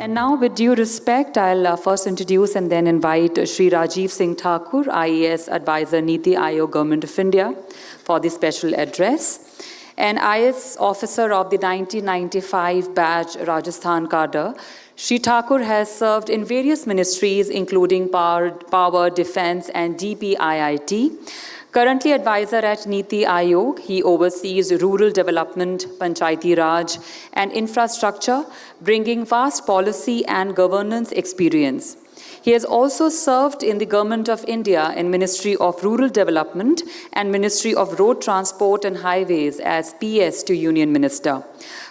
And now, with due respect, I'll first introduce and then invite Shri Rajeev Singh Thakur, IAS Advisor, NITI Aayog, Government of India, for the special address. An IAS officer of the 1995 batch Rajasthan cadre, Shri Thakur has served in various ministries, including Power, Defence, and DPIIT. Currently advisor at NITI Aayog, he oversees rural development, Panchayati Raj, and infrastructure, bringing vast policy and governance experience. He has also served in the Government of India in Ministry of Rural Development and Ministry of Road Transport and Highways as PS to Union Minister.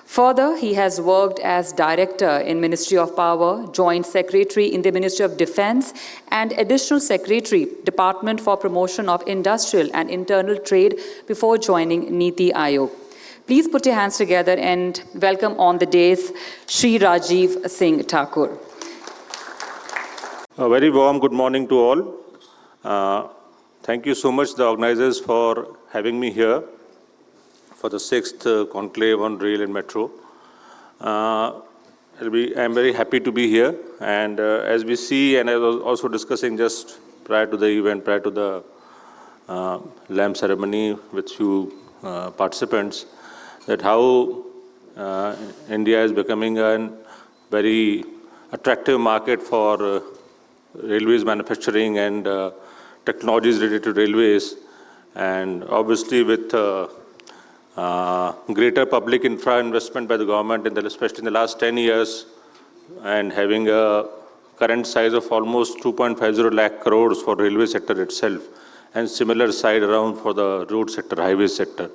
Further, he has worked as Director in Ministry of Power, Joint Secretary in the Ministry of Defence, and Additional Secretary, Department for Promotion of Industrial and Internal Trade before joining NITI Aayog. Please put your hands together and welcome on the dais Shri Rajeev Singh Thakur. A very warm good morning to all. Thank you so much, the organizers, for having me here for the 6th Conclave on Rail and Metro. I'm very happy to be here. And as we see, and I was also discussing just prior to the event, prior to the lamp ceremony with few participants, that how India is becoming a very attractive market for railways manufacturing and technologies related to railways, and obviously with greater public infra investment by the government, especially in the last 10 years, and having a current size of almost 2.50 lakh crores for railway sector itself, and similar side around for the road sector, highway sector.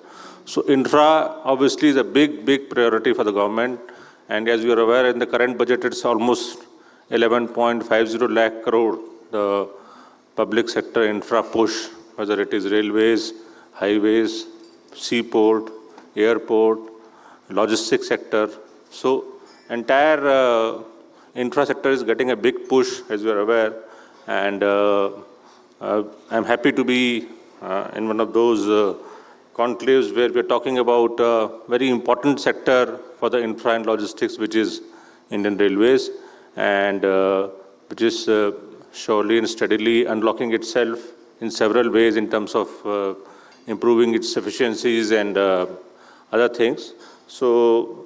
So infra obviously is a big priority for the government, and as you are aware, in the current budget it's almost 11.50 lakh crore, the public sector infra push, whether it is railways, highways, seaport, airport, logistics sector. So entire infra sector is getting a big push, as you are aware, and I'm happy to be in one of those conclaves where we're talking about a very important sector for the infra and logistics, which is Indian Railways, and which is surely and steadily unlocking itself in several ways in terms of improving its efficiencies and other things. So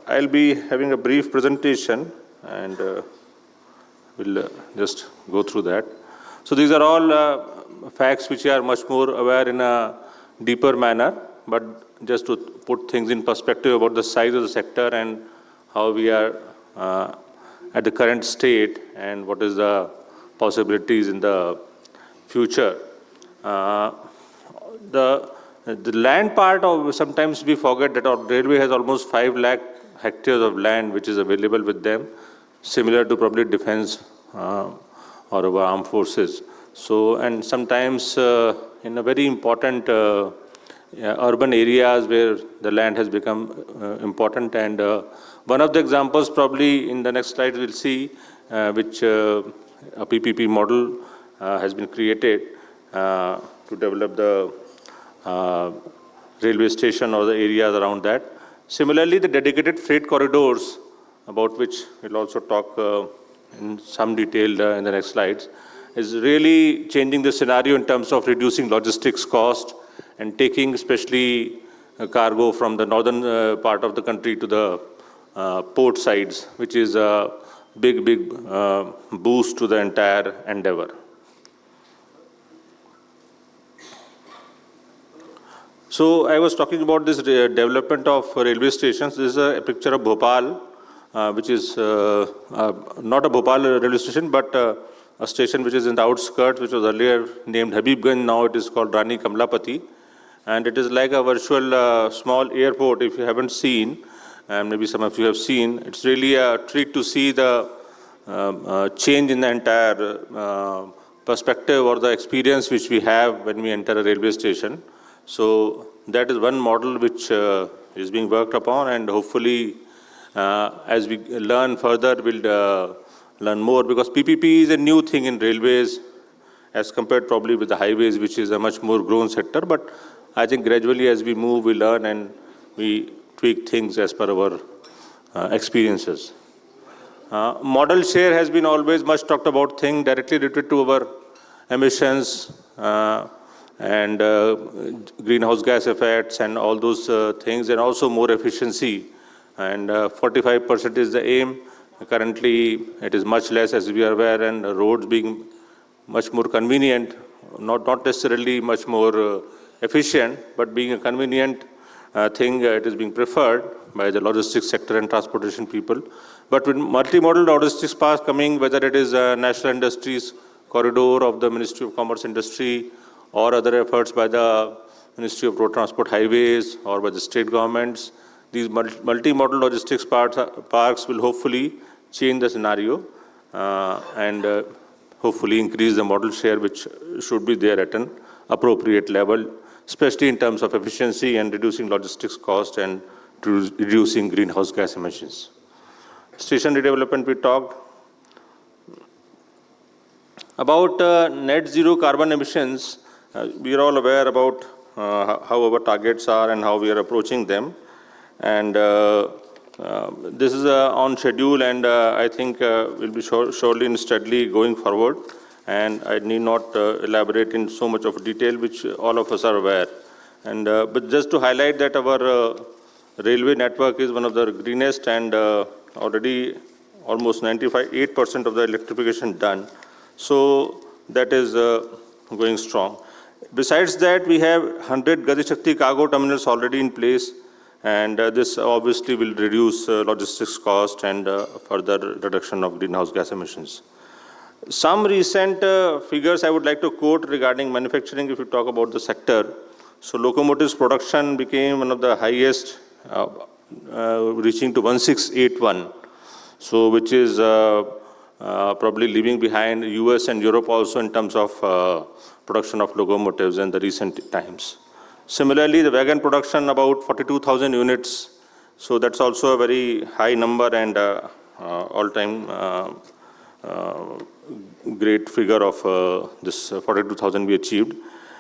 I'll be having a brief presentation, and we'll just go through that. So these are all facts which are much more aware in a deeper manner, but just to put things in perspective about the size of the sector and how we are at the current state and what is the possibilities in the future. The land part of, sometimes we forget that our railway has almost 5 lakh hectares of land which is available with them, similar to probably defense or our armed forces. So, and sometimes in a very important urban areas where the land has become important, and one of the examples probably in the next slide we'll see which a PPP model has been created to develop the railway station or the areas around that. Similarly, the dedicated freight corridors, about which we'll also talk in some detail in the next slides, is really changing the scenario in terms of reducing logistics cost and taking especially cargo from the northern part of the country to the port sides, which is a big boost to the entire endeavor. So I was talking about this development of railway stations. This is a picture of Bhopal, which is not a Bhopal railway station, but a station which is in the outskirts, which was earlier named Habibganj. Now it is called Rani Kamlapati. And it is like a virtual small airport, if you haven't seen, and maybe some of you have seen. It's really a treat to see the change in the entire perspective or the experience which we have when we enter a railway station. So that is one model which is being worked upon, and hopefully as we learn further, we'll learn more, because PPP is a new thing in railways as compared probably with the highways, which is a much more grown sector. But I think gradually as we move, we learn and we tweak things as per our experiences. Model share has been always much talked about thing directly related to our emissions and greenhouse gas effects and all those things, and also more efficiency. And 45% is the aim. Currently, it is much less, as we are aware, and roads being much more convenient, not necessarily much more efficient, but being a convenient thing, it is being preferred by the logistics sector and transportation people. But with multimodal logistics parks coming, whether it is National Industries Corridor of the Ministry of Commerce Industry or other efforts by the Ministry of Road Transport Highways or by the state governments, these multimodal logistics parks will hopefully change the scenario and hopefully increase the model share, which should be there at an appropriate level, especially in terms of efficiency and reducing logistics cost and reducing greenhouse gas emissions. Station redevelopment, we talked. About net zero carbon emissions, we are all aware about how our targets are and how we are approaching them. And this is on schedule, and I think will be surely and steadily going forward. And I need not elaborate in so much of detail, which all of us are aware. And but just to highlight that our railway network is one of the greenest, and already almost 98% of the electrification done. So that is going strong. Besides that, we have 100 Gati Shakti cargo terminals already in place, and this obviously will reduce logistics cost and further reduction of greenhouse gas emissions. Some recent figures I would like to quote regarding manufacturing if you talk about the sector. So locomotives production became one of the highest, reaching to 1681. So which is probably leaving behind US and Europe also in terms of production of locomotives in the recent times. Similarly, the wagon production about 42,000 units. So that's also a very high number and all-time great figure of this 42,000 we achieved.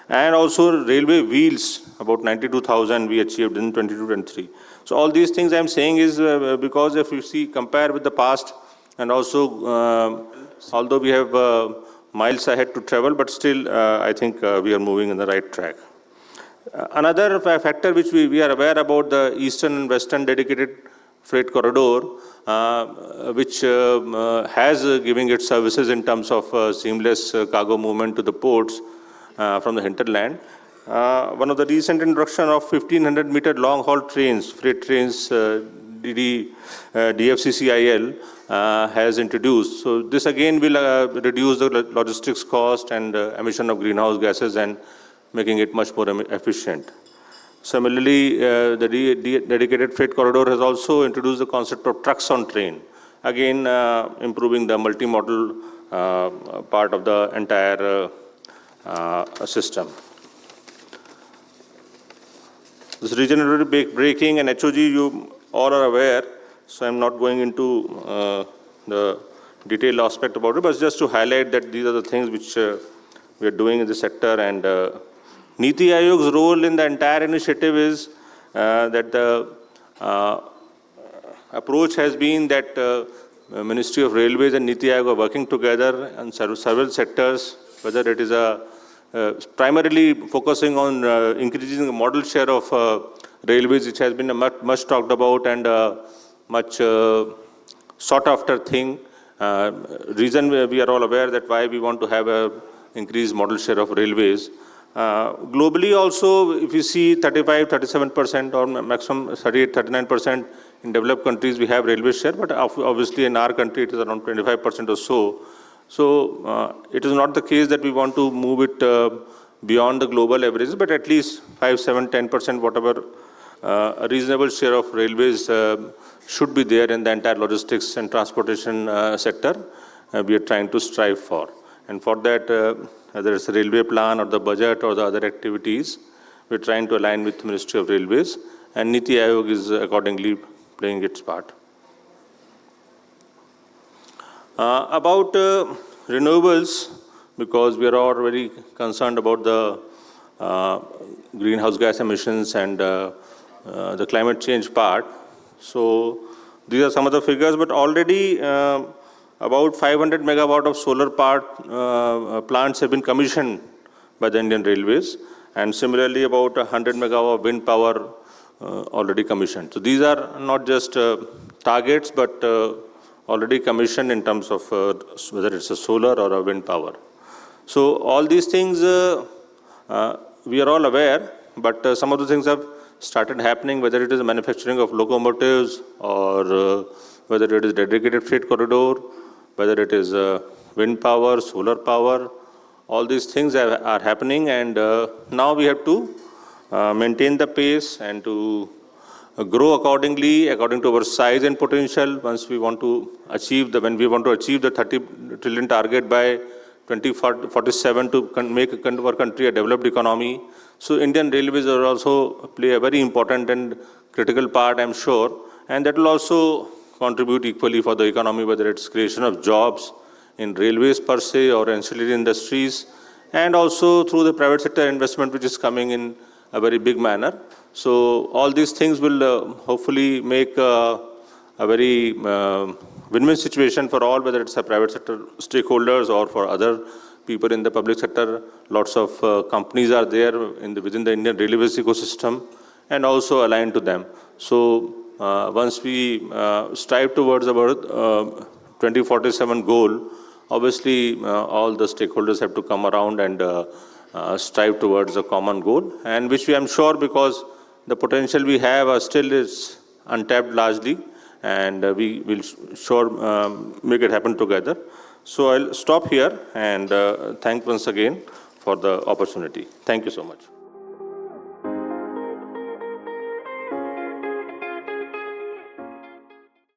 And also railway wheels, about 92,000 we achieved in 22-23. So all these things I'm saying is because if you see, compare with the past, and also although we have miles ahead to travel, but still I think we are moving in the right track. Another factor which we are aware about, the eastern and western dedicated freight corridor, which has giving its services in terms of seamless cargo movement to the ports from the hinterland. One of the recent introduction of 1,500-meter long-haul trains, freight trains, DFCCIL has introduced. So this again will reduce the logistics cost and emission of greenhouse gases and making it much more efficient. Similarly, the dedicated freight corridor has also introduced the concept of trucks on train, again improving the multimodal part of the entire system. This regenerative braking and HOG, you all are aware, so I'm not going into the detailed aspect about it, but just to highlight that these are the things which we are doing in the sector. And NITI Aayog's role in the entire initiative is that the approach has been that Ministry of Railways and NITI Aayog are working together on several sectors, whether it is primarily focusing on increasing the model share of railways, which has been a much talked about and much sought after thing. Reason we are all aware that why we want to have a increased model share of railways. Globally also, if you see 35-37% or maximum 38-39% in developed countries, we have railway share, but obviously in our country it is around 25% or so. So it is not the case that we want to move it beyond the global averages, but at least 5, 7, 10%, whatever a reasonable share of railways should be there in the entire logistics and transportation sector we are trying to strive for. And for that, whether it's a railway plan or the budget or the other activities, we're trying to align with the Ministry of Railways, and NITI Aayog is accordingly playing its part. About renewables, because we are all very concerned about the greenhouse gas emissions and the climate change part. So These are some of the figures, but already about 500 megawatt of solar plants have been commissioned by the Indian Railways, and similarly about 100 megawatt of wind power already commissioned. So these are not just targets, but already commissioned in terms of whether it's a solar or a wind power. So all these things we are all aware, but some of the things have started happening, whether it is the manufacturing of locomotives or whether it is dedicated freight corridor, whether it is wind power, solar power, all these things are happening, and now we have to maintain the pace and to grow accordingly, according to our size and potential. Once we want to achieve when we want to achieve the 30 trillion target by 2047 to make our country a developed economy. So Indian Railways will also play a very important and critical part, I'm sure, and that will also contribute equally for the economy, whether it's creation of jobs in railways per se or ancillary industries, and also through the private sector investment, which is coming in a very big manner. So all these things will hopefully make a very win-win situation for all, whether it's a private sector stakeholders or for other people in the public sector. Lots of companies are there within the Indian Railways ecosystem and also aligned to them. So once we strive towards our 2047 goal, obviously all the stakeholders have to come around and strive towards a common goal, and which I'm sure, because the potential we have still is untapped largely, and we will sure make it happen together. So I'll stop here and thank once again for the opportunity. Thank you so much.